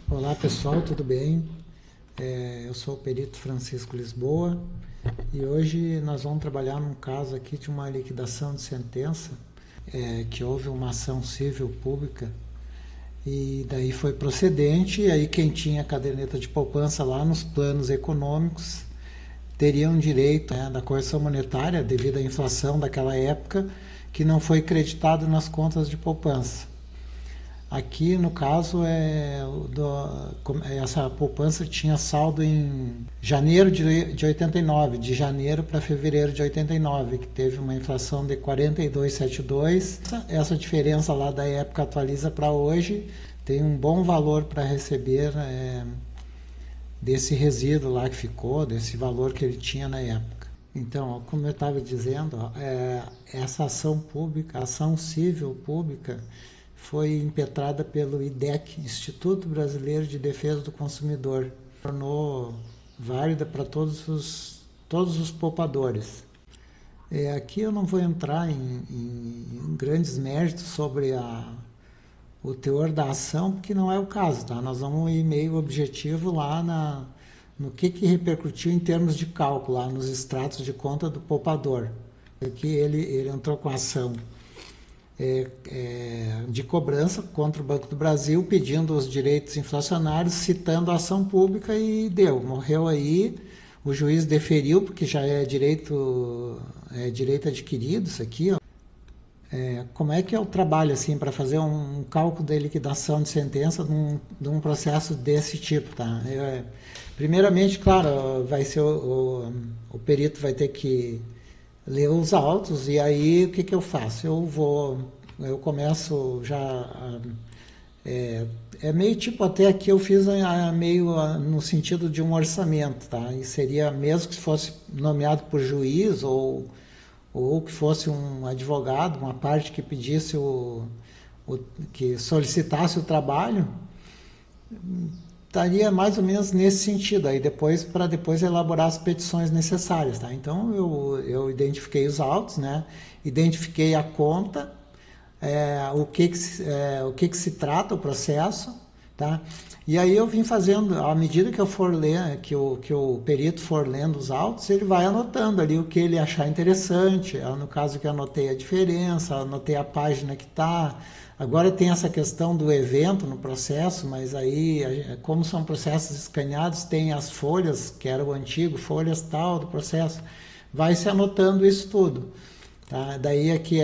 Olá pessoal, tudo bem? Eu sou o perito Francisco Lisboa e hoje nós vamos trabalhar num caso aqui de uma liquidação de sentença, que houve uma ação civil pública e daí foi procedente, e aí quem tinha caderneta de poupança lá nos planos econômicos teriam direito, né, da correção monetária devido à inflação daquela época, que não foi creditado nas contas de poupança. Aqui, no caso, essa poupança tinha saldo em janeiro de 89, de janeiro para fevereiro de 89, que teve uma inflação de 42,72. Essa diferença lá da época atualiza para hoje, tem um bom valor para receber desse resíduo lá que ficou, desse valor que ele tinha na época. Então, como eu estava dizendo, essa ação pública, ação civil pública, foi impetrada pelo IDEC, Instituto Brasileiro de Defesa do Consumidor. Tornou válida para todos os poupadores. Aqui eu não vou entrar em grandes méritos sobre o teor da ação, porque não é o caso, tá? Nós vamos ir meio objetivo lá no que repercutiu em termos de cálculo, lá nos extratos de conta do poupador. Aqui ele entrou com a ação de cobrança contra o Banco do Brasil, pedindo os direitos inflacionários, citando a ação pública e morreu aí, o juiz deferiu, porque já é direito adquirido isso aqui, ó. Como é que eu trabalho assim para fazer um cálculo de liquidação de sentença de um processo desse tipo, tá? Primeiramente, claro, vai ser o perito vai ter que ler os autos, e aí o que eu faço? Eu começo já, meio tipo, até aqui eu fiz meio no sentido de um orçamento, tá? E seria, mesmo que fosse nomeado por juiz ou que fosse um advogado, uma parte que pedisse que solicitasse o trabalho, estaria mais ou menos nesse sentido, aí para depois elaborar as petições necessárias, tá? Então eu identifiquei os autos, né? Identifiquei a conta, o que se trata o processo, tá? E aí eu vim fazendo, à medida que eu for ler, que o perito for lendo os autos, ele vai anotando ali o que ele achar interessante. No caso que eu anotei a diferença, anotei a página que está. Agora tem essa questão do evento no processo, mas aí, como são processos escaneados, tem as folhas, que era o antigo, folhas tal do processo, vai se anotando isso tudo. Tá? Daí aqui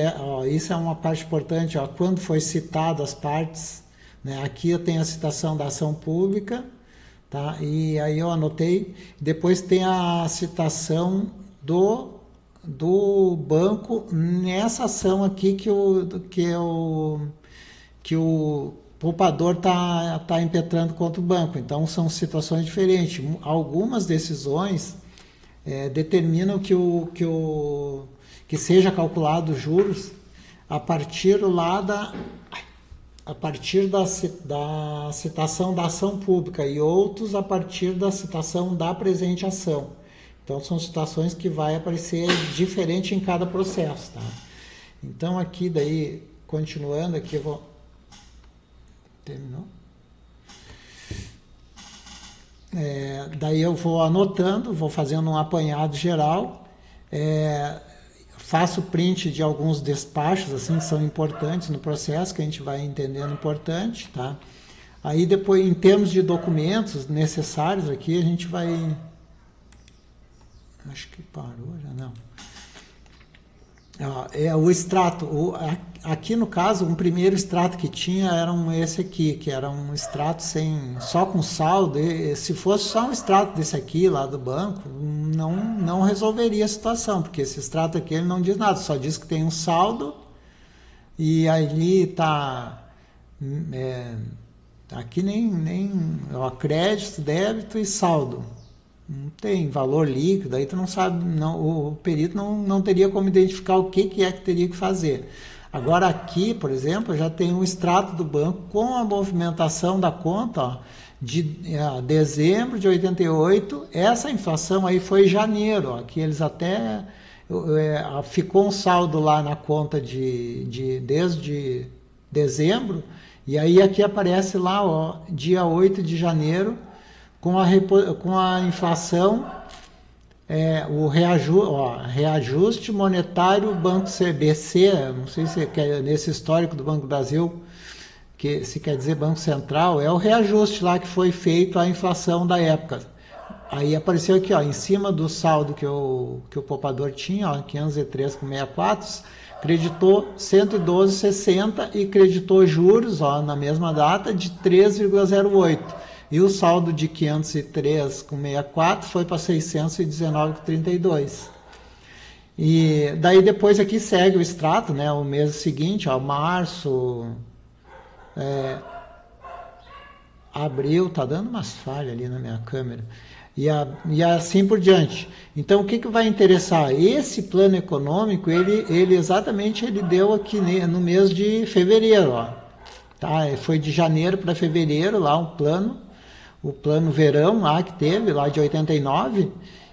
isso é uma parte importante, quando foi citado as partes, né? Aqui eu tenho a citação da ação pública, tá? E aí eu anotei, depois tem a citação do banco nessa ação aqui que o poupador está impetrando contra o banco. Então são situações diferentes. Algumas decisões determinam que seja calculado os juros a partir da citação da ação pública, e outros a partir da citação da presente ação. Então são situações que vai aparecer diferente em cada processo, tá? Então aqui daí, continuando aqui, eu vou... Terminou? Daí eu vou anotando, vou fazendo um apanhado geral, faço print de alguns despachos assim que são importantes no processo, que a gente vai entendendo importante, tá? Aí depois, em termos de documentos necessários aqui, a gente vai... Acho que parou, já não. O extrato, aqui no caso, um primeiro extrato que tinha era esse aqui, que era um extrato só com saldo. Se fosse só um extrato desse aqui, lá do banco, não resolveria a situação, porque esse extrato aqui ele não diz nada, só diz que tem um saldo, e ali está... aqui nem crédito, débito e saldo. Não tem valor líquido, aí tu não sabe, o perito não teria como identificar o que teria que fazer. Agora aqui, por exemplo, já tem um extrato do banco com a movimentação da conta, de dezembro de 88, essa inflação aí foi janeiro, aqui eles até ficou um saldo lá na conta desde dezembro, E aí aqui aparece lá, ó, dia 8 de janeiro, com a inflação, o reajuste monetário Banco CBC, não sei se é nesse histórico do Banco do Brasil, que se quer dizer Banco Central, é o reajuste lá que foi feito à inflação da época. Aí apareceu aqui, ó, em cima do saldo que o poupador tinha, ó, 503,64, creditou 112,60 e creditou juros, ó, na mesma data de 3,08. E o saldo de 503,64 foi para 619,32. E daí depois aqui segue o extrato, né, o mês seguinte, ó, março, abril, tá dando umas falhas ali na minha câmera. E assim por diante. Então, o que vai interessar? Esse plano econômico, ele exatamente ele deu aqui no mês de fevereiro. Ó, tá? Foi de janeiro para fevereiro, lá o plano verão lá que teve, lá de 89,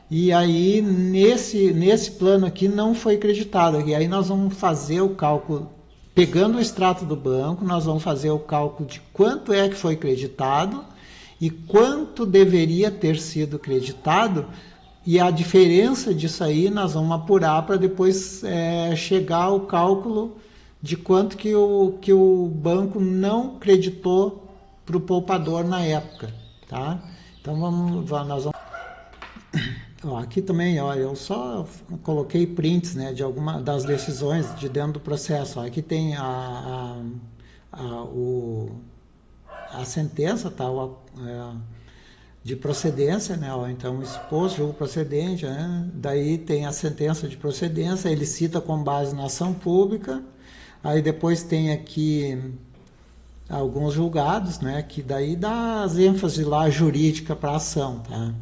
e aí nesse plano aqui não foi creditado. E aí nós vamos fazer o cálculo, pegando o extrato do banco, nós vamos fazer o cálculo de quanto é que foi creditado, e quanto deveria ter sido creditado, e a diferença disso aí nós vamos apurar para depois chegar ao cálculo de quanto que o banco não creditou para o poupador na época. Tá? Então nós vamos... Ó, aqui também, ó, eu só coloquei prints, né, de alguma das decisões de dentro do processo. Ó, aqui tem a sentença, tá, de procedência, né, ó, então exposto, julgo procedente, né, daí tem a sentença de procedência, ele cita com base na ação pública, aí depois tem aqui alguns julgados, né, que daí dá as ênfases lá jurídica para a ação, tá?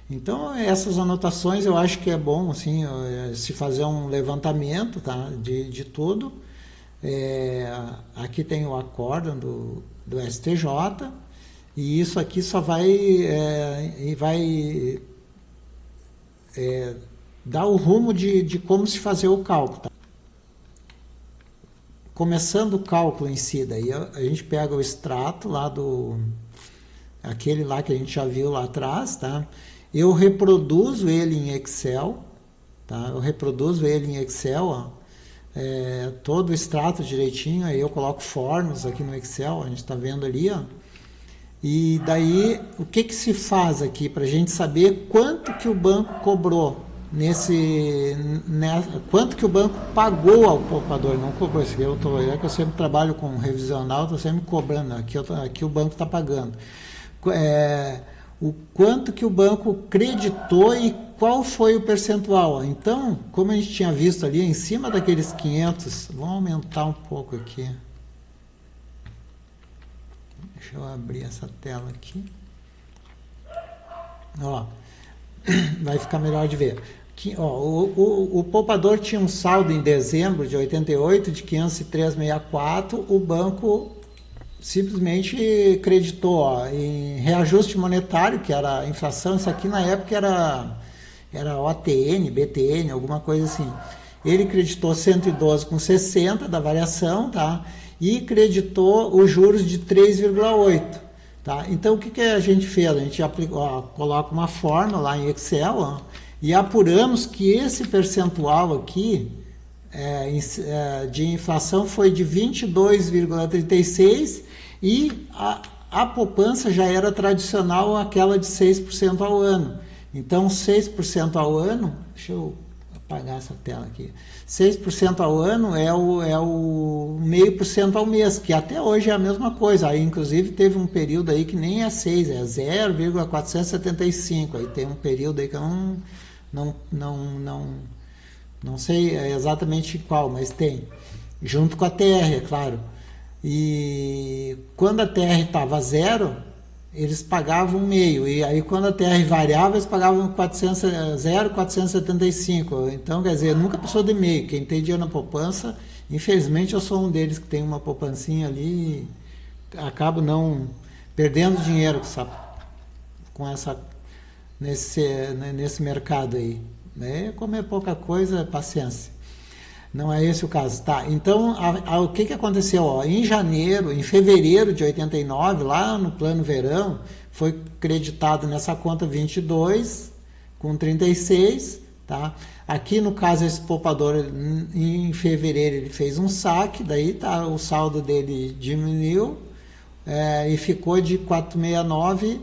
Então essas anotações eu acho que é bom, assim, se fazer um levantamento, tá, de tudo. Aqui tem o acórdão do STJ, e isso aqui só vai dar o rumo de como se fazer o cálculo. Tá? Começando o cálculo em si, daí a gente pega o extrato lá aquele lá que a gente já viu lá atrás, tá? Eu reproduzo ele em Excel, tá? Eu reproduzo ele em Excel, ó. Todo o extrato direitinho, aí eu coloco formas aqui no Excel, a gente está vendo ali, ó. E daí, o que se faz aqui para a gente saber quanto que o banco cobrou quanto que o banco pagou ao poupador, não cobrou. Que eu sempre trabalho com revisional, estou sempre cobrando, aqui o banco está pagando. O quanto que o banco creditou e qual foi o percentual. Então, como a gente tinha visto ali, em cima daqueles 500, vamos aumentar um pouco aqui. Deixa eu abrir essa tela aqui. Ó, vai ficar melhor de ver. O poupador tinha um saldo em dezembro de 88 de 503,64, o banco simplesmente creditou, ó, em reajuste monetário, que era a inflação, isso aqui na época era OTN, BTN, alguma coisa assim. Ele creditou 112,60 da variação, tá? E creditou os juros de 3,8. Tá? Então, o que a gente fez? A gente coloca uma fórmula lá em Excel, ó, e apuramos que esse percentual aqui de inflação foi de 22,36 e a poupança já era tradicional, aquela de 6% ao ano. Então, 6% ao ano, deixa eu apagar essa tela aqui, 6% ao ano é o 0,5% ao mês, que até hoje é a mesma coisa. Aí, inclusive, teve um período aí que nem é 6, é 0,475. Aí tem um período aí que eu não sei exatamente qual, mas tem. Junto com a TR, é claro. E quando a TR estava zero, eles pagavam meio. E aí quando a TR variava, eles pagavam 0,475. Então, quer dizer, nunca passou de meio. Quem tem dinheiro na poupança, infelizmente eu sou um deles que tem uma poupancinha ali e acabo não perdendo dinheiro nesse mercado aí. Como é pouca coisa, paciência. Não é esse o caso, tá? Então, o que aconteceu? Ó, em fevereiro de 89, lá no plano verão, foi creditado nessa conta 22 com 36, tá? Aqui no caso esse poupador em fevereiro ele fez um saque, daí tá, o saldo dele diminuiu e ficou de 469.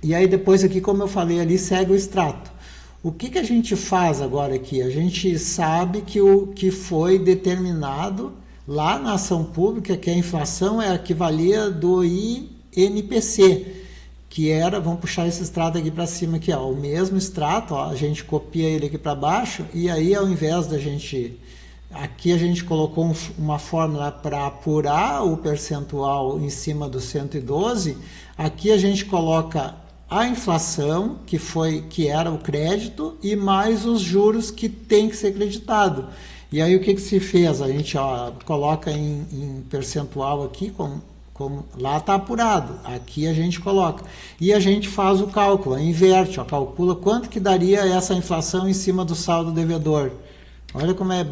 E aí depois aqui, como eu falei ali, segue o extrato. O que a gente faz agora aqui? A gente sabe que o que foi determinado lá na ação pública, que a inflação é a que valia do INPC, que era, vamos puxar esse extrato aqui para cima, aqui, ó, o mesmo extrato, ó, a gente copia ele aqui para baixo, e aí ao invés da gente, aqui a gente colocou uma fórmula para apurar o percentual em cima do 112, aqui a gente coloca a inflação, que era o crédito, e mais os juros que tem que ser creditado. E aí o que se fez? A gente coloca em percentual aqui, como lá está apurado, aqui a gente coloca. E a gente faz o cálculo, inverte, calcula quanto que daria essa inflação em cima do saldo devedor. Olha como é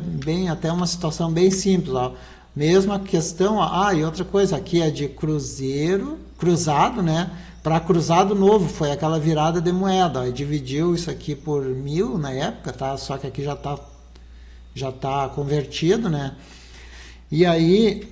até uma situação bem simples. Ó. Mesma questão, e outra coisa, aqui é de cruzado, né? Para cruzado novo, foi aquela virada de moeda. Ó, dividiu isso aqui por 1.000 na época, tá? Só que aqui já tá convertido, né? E aí